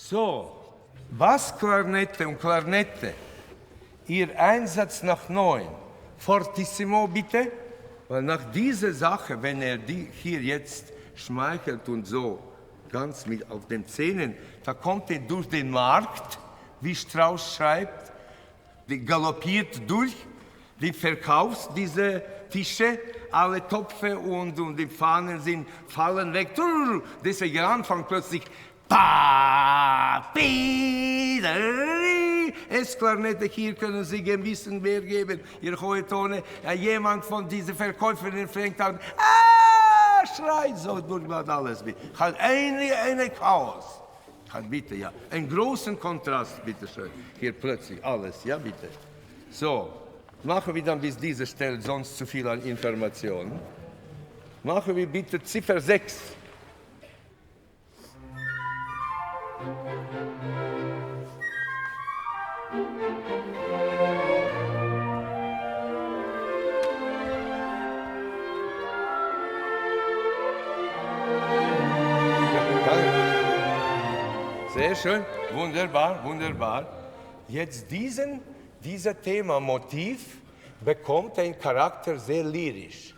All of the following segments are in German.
So, Bassklarinette und Klarinette, Ihr Einsatz nach 9. Fortissimo bitte, weil nach dieser Sache, wenn er die hier jetzt schmeichelt und so, ganz mit auf den Zähnen, da kommt er durch den Markt, wie Strauss schreibt, die galoppiert durch, die verkauft diese Tische, alle Töpfe und die Fahnen fallen weg. Deswegen Anfang plötzlich S-Klarinette, hier können Sie ein bisschen mehr geben, Ihr hohe Tone. Ja, jemand von diesen Verkäuferinnen fängt an, schreit so durch alles. Hat eine Chaos. Bitte, ja. Einen großen Kontrast, bitte schön. Hier plötzlich alles, ja, bitte. So, machen wir dann bis diese Stelle, sonst zu viel an Informationen. Machen wir bitte Ziffer 6. Sehr schön, wunderbar, wunderbar. Jetzt dieser Themamotiv bekommt einen Charakter sehr lyrisch.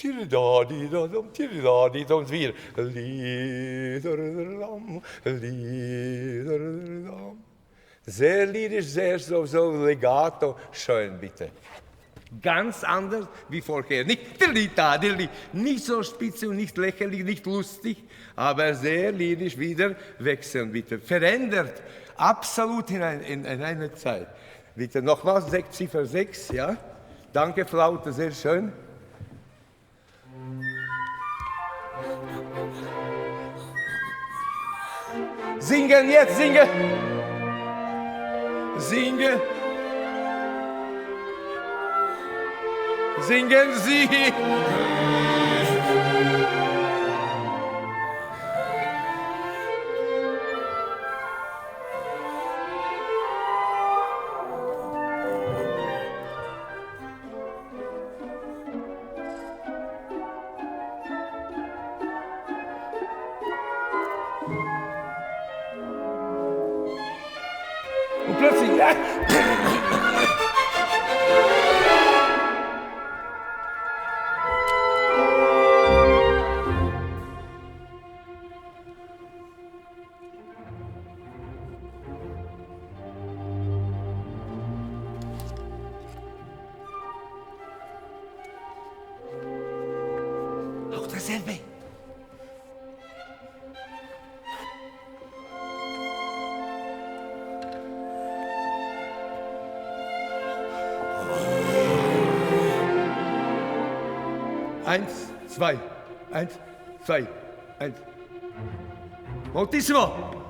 Und wir. Sehr lyrisch, sehr so legato. Schön, bitte. Ganz anders wie vorher. Nicht so spitze und nicht lächerlich, nicht lustig, aber sehr lyrisch wieder wechseln, bitte. Verändert, absolut in einer Zeit. Bitte nochmals Ziffer 6, ja? Danke, Flaute, sehr schön. Singen jetzt, singen! Singen! Singen Sie! Und plötzlich... Auch dasselbe. Eins, zwei, 1, 2, 1. Moltissimo!